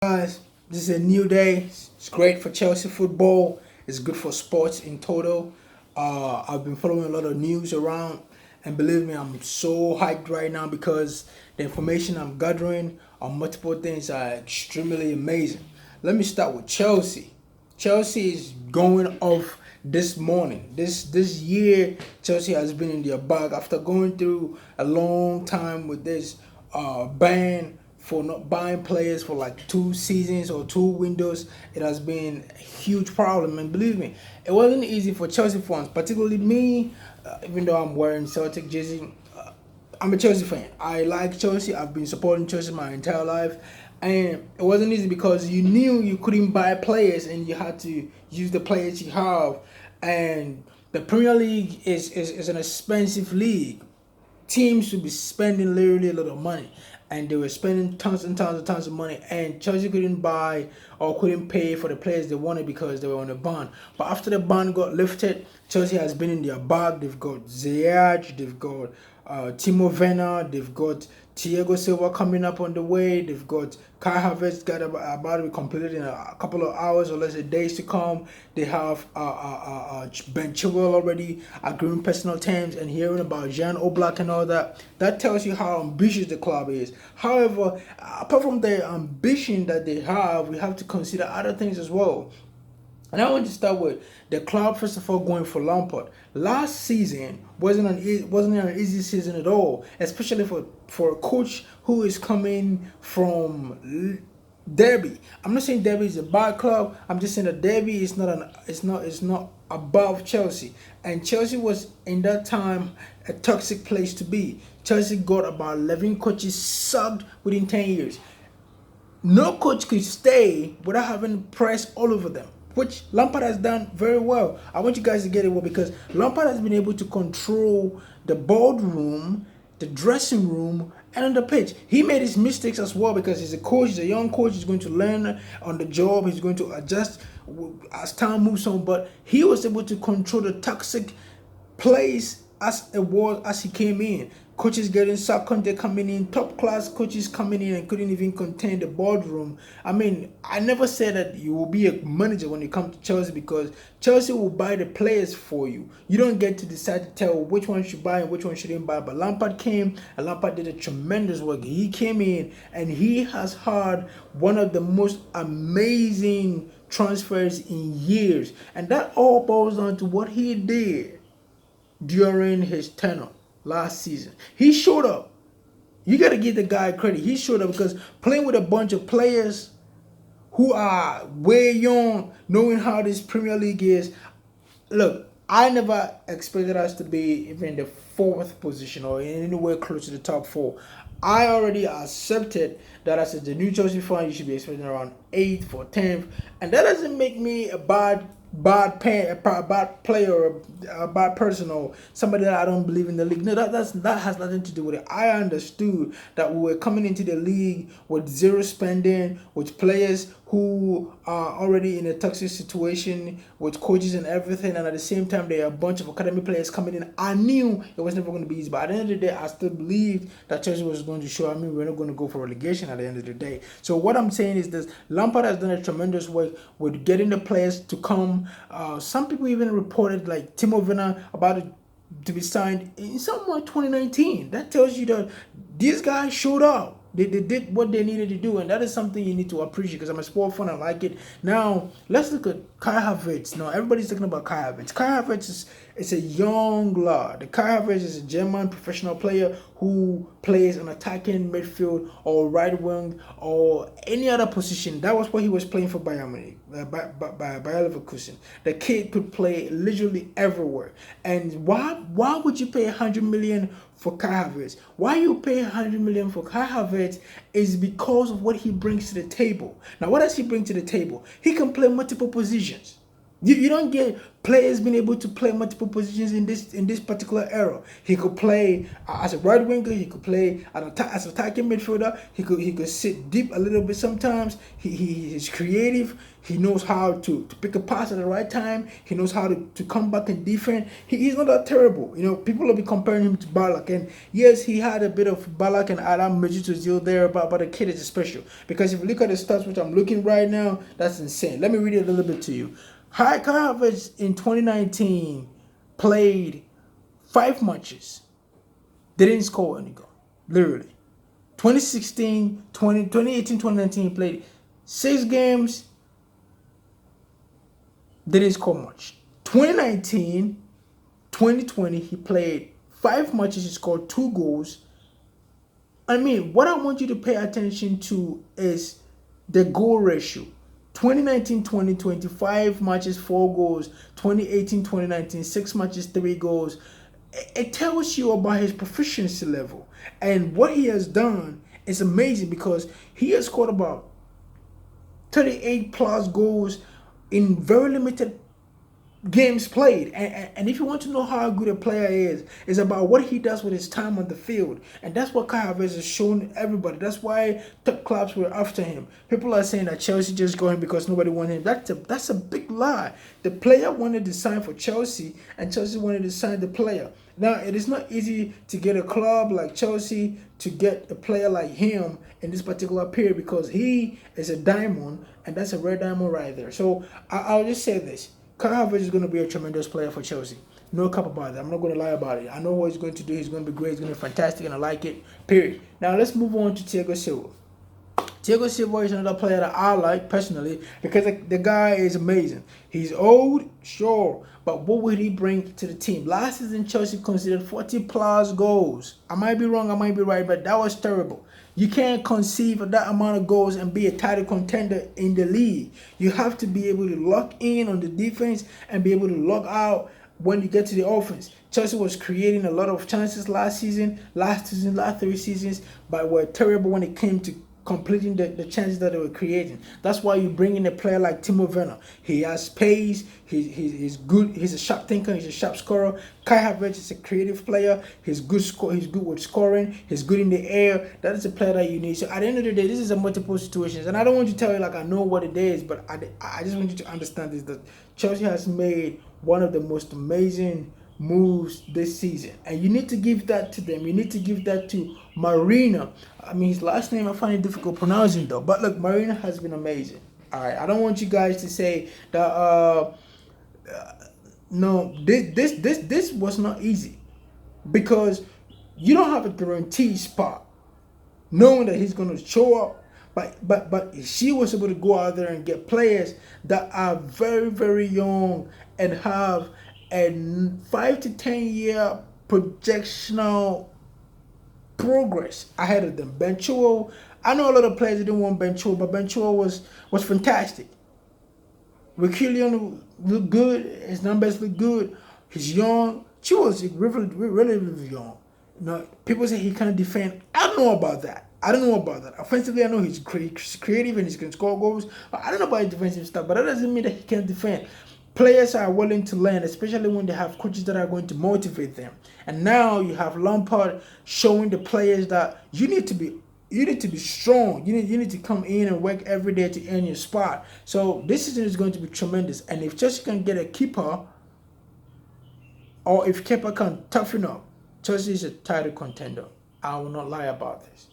Guys, this is a new day. It's great for Chelsea football. It's good for sports in total. I've been following a lot of news around, and believe me, I'm so hyped right now because the information I'm gathering on multiple things are extremely amazing. Let me start with Chelsea. Chelsea is going off this morning. This year, Chelsea has been in their bag after going through a long time with this ban for not buying players for like 2 seasons or 2 windows. It has been a huge problem, and believe me, it wasn't easy for Chelsea fans, particularly me. Even though I'm wearing Celtic jersey, I'm a Chelsea fan. I like Chelsea. I've been supporting Chelsea my entire life. And it wasn't easy because you knew you couldn't buy players and you had to use the players you have. And the Premier League is an expensive league. Teams should be spending literally a lot of money, and they were spending tons of money, and Chelsea couldn't buy or couldn't pay for the players they wanted because they were on a ban. But after the ban got lifted, Chelsea has been in their bag. They've got Ziyech, they've got Timo Werner, they've got Thiago Silva coming up on the way. They've got Kai Havertz about to be completed in a couple of hours or less than days to come. They have Ben Chilwell already agreeing personal terms and hearing about Jan Oblak and all that. That tells you how ambitious the club is. However, apart from the ambition that they have, we have to consider other things as well. And I want to start with the club first of all going for Lampard. Last season wasn't an easy season at all, especially for a coach who is coming from Derby. I'm not saying Derby is a bad club. I'm just saying that Derby is not above Chelsea, and Chelsea was in that time a toxic place to be. Chelsea got about 11 coaches subbed within 10 years. No coach could stay without having press all over them, which Lampard has done very well. I want you guys to get it well because Lampard has been able to control the boardroom, the dressing room, and on the pitch. He made his mistakes as well because he's a coach, he's a young coach, he's going to learn on the job, he's going to adjust as time moves on, but he was able to control the toxic place as it was as he came in. Coaches getting sacked, Conte coming in, top class coaches coming in and couldn't even contain the boardroom. I mean, I never said that you will be a manager when you come to Chelsea because Chelsea will buy the players for you. You don't get to decide to tell which one should buy and which one shouldn't buy. But Lampard came and Lampard did a tremendous work. He came in and he has had one of the most amazing transfers in years. And that all boils down to what he did during his tenure last season. He showed up. You got to give the guy credit. He showed up because playing with a bunch of players who are way young, knowing how this Premier League is. Look, I never expected us to be even in the fourth position or anywhere close to the top four. I already accepted that as the new Chelsea fan, you should be expecting around 8th or 10th, and that doesn't make me a bad player or a bad person or somebody that I don't believe in the league. No, that has nothing to do with it. I understood that we were coming into the league with zero spending, with players who are already in a toxic situation with coaches and everything, and at the same time there are a bunch of academy players coming in. I knew it was never going to be easy, but at the end of the day I still believed that Chelsea was going to show. I mean, we're not going to go for relegation at the end of the day. So what I'm saying is this: Lampard has done a tremendous work with getting the players to come. Some people even reported like Timo Werner about to be signed in somewhere 2019. That tells you that these guys showed up. They did what they needed to do, and that is something you need to appreciate because I'm a sport fan. I like it. Now, let's look at Kai Havertz. Now, everybody's talking about Kai Havertz. Kai Havertz is a young lad. The Kai Havertz is a German professional player who plays an attacking midfield or right wing or any other position. That was what he was playing for Bayern Munich, Bayer Leverkusen. The kid could play literally everywhere. And why would you pay 100 million for Kai Havertz? Why you pay 100 million for Kai Havertz is because of what he brings to the table. Now, what does he bring to the table? He can play multiple positions. You don't get players being able to play multiple positions in this particular era. He could play as a right winger. He could play as an attacking midfielder. He could sit deep a little bit sometimes. He's creative. He knows how to pick a pass at the right time. He knows how to come back and defend. He's not that terrible. You know, people will be comparing him to Balak. And yes, he had a bit of Balak and Adam Majid there, but the kid is special. Because if you look at the stats, which I'm looking right now, that's insane. Let me read it a little bit to you. Kai Havertz in 2019 played 5 matches. Didn't score any goal. Literally. 2018, 2019, he played 6 games. Didn't score much. 2019, 2020, he played 5 matches. He scored 2 goals. I mean, what I want you to pay attention to is the goal ratio. 2019-2020, 5 matches, 4 goals. 2018-2019, 6 matches, 3 goals. It tells you about his proficiency level. And what he has done is amazing because he has scored about 38 plus goals in very limited games played. And if you want to know how good a player is, it's about what he does with his time on the field. And that's what Kai Havertz has shown everybody. That's why top clubs were after him. People are saying that Chelsea just got him because nobody wanted him. That's a big lie. The player wanted to sign for Chelsea, and Chelsea wanted to sign the player. Now, it is not easy to get a club like Chelsea to get a player like him in this particular period because he is a diamond, and that's a red diamond right there. So I'll just say this. Kai Havertz is going to be a tremendous player for Chelsea. No cap about it. I'm not going to lie about it. I know what he's going to do. He's going to be great. He's going to be fantastic, and I like it. Period. Now, let's move on to Thiago Silva. Thiago Silva is another player that I like personally because the guy is amazing. He's old, sure, but what would he bring to the team? Last season, Chelsea considered 40 plus goals. I might be wrong, I might be right, but that was terrible. You can't conceive of that amount of goals and be a title contender in the league. You have to be able to lock in on the defense and be able to lock out when you get to the offense. Chelsea was creating a lot of chances last 3 seasons, but were terrible when it came to completing the chances that they were creating. That's why you bring in a player like Timo Werner. He has pace. He's good. He's a sharp thinker. He's a sharp scorer. Kai Havertz is a creative player. He's good with scoring. He's good in the air. That is a player that you need. So at the end of the day, this is a multiple situations. And I don't want you to tell you like I know what it is, but I just want you to understand this, that Chelsea has made one of the most amazing moves this season, and you need to give that to them. You need to give that to Marina. I mean, his last name I find it difficult pronouncing though, but look, Marina has been amazing. All right, I don't want you guys to say that no, this was not easy because you don't have a guaranteed spot knowing that he's going to show up. But she was able to go out there and get players that are very, very young and have a 5 to 10 year projectional progress ahead of them. Ben Chilwell, I know a lot of players didn't want Ben Chilwell, but Ben Chilwell was fantastic. Requillion looked good. His numbers look good. He's young. Chilwell's really young. You know, people say he can't defend. I don't know about that. Offensively, I know he's creative and he can score goals. But I don't know about his defensive stuff. But that doesn't mean that he can't defend. Players are willing to learn, especially when they have coaches that are going to motivate them. And now you have Lampard showing the players that you need to be strong. You need to come in and work every day to earn your spot. So this season is going to be tremendous. And if Chelsea can get a keeper, or if keeper can toughen up, Chelsea is a title contender. I will not lie about this.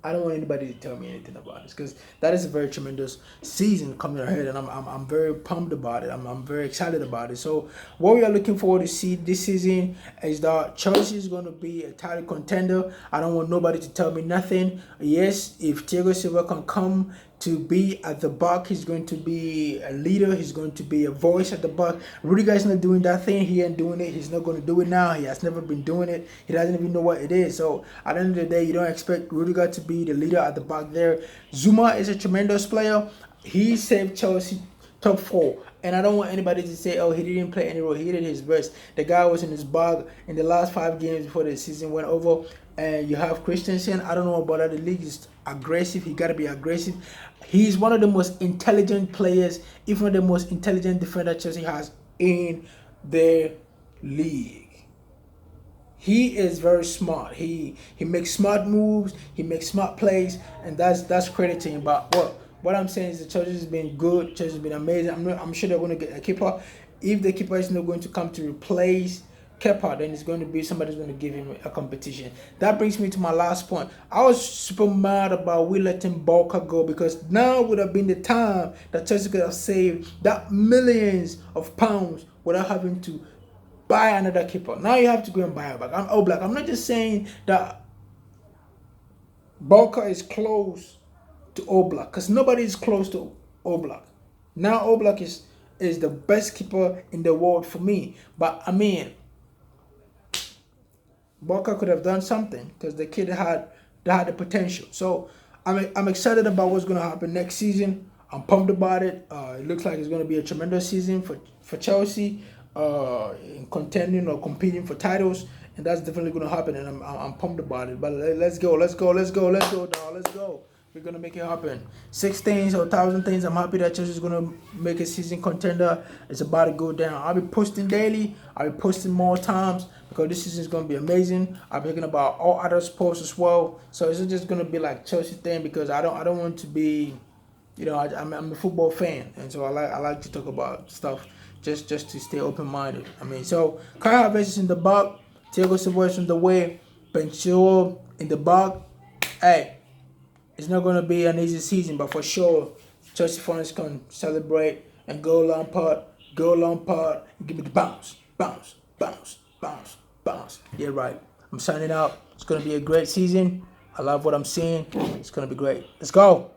I don't want anybody to tell me anything about this because that is a very tremendous season coming ahead, and I'm very pumped about it. I'm very excited about it. So what we are looking forward to see this season is that Chelsea is going to be a title contender. I don't want nobody to tell me nothing. Yes, if Thiago Silva can come to be at the back, he's going to be a leader. He's going to be a voice at the back. Rudiger is not doing that thing. He ain't doing it. He's not going to do it now. He has never been doing it. He doesn't even know what it is. So at the end of the day, you don't expect Rudiger to be the leader at the back there. Zuma is a tremendous player. He saved Chelsea top 4 And I don't want anybody to say, oh, he didn't play any role. He did his best. The guy was in his bag in the last 5 games before the season went over. And you have Christensen. I don't know about that. The league is aggressive. He got to be aggressive. He's one of the most intelligent players, if not the most intelligent defender Chelsea has in their league. He is very smart. He makes smart moves. He makes smart plays, and that's credit to him. But what I'm saying is the Chelsea has been good. Chelsea has been amazing. I'm sure they're going to get a keeper. If the keeper is not going to come to replace Kepa, then it's going to be somebody's going to give him a competition. That brings me to my last point. I was super mad about we letting Barca go, because now would have been the time that Chelsea could have saved that millions of pounds without having to buy another keeper. Now you have to go and buy a back. I'm Oblak. I'm not just saying that Barca is close to Oblak, because nobody is close to Oblak. Now Oblak is the best keeper in the world for me. But I mean, Barca could have done something, because the kid had the potential. So I'm excited about what's going to happen next season. I'm pumped about it. It looks like it's going to be a tremendous season for Chelsea, in contending or competing for titles, and that's definitely going to happen. And I'm pumped about it. But let's go, dog. Let's go. We're gonna make it happen. 6 things or 1,000 things. I'm happy that Chelsea is gonna make a season contender. It's about to go down. I'll be posting daily. I'll be posting more times, because this season is gonna be amazing. I'll be talking about all other sports as well. So it's just gonna be like Chelsea thing, because I don't want to be, I'm a football fan, and so I like to talk about stuff just to stay open minded. I mean, so Kai Havertz is in the box. Thiago Silva is on the way. Benchiro in the box. Hey. It's not going to be an easy season, but for sure, Chelsea fans can celebrate and go Lampard, give me the bounce. Yeah, right. I'm signing out. It's going to be a great season. I love what I'm seeing. It's going to be great. Let's go.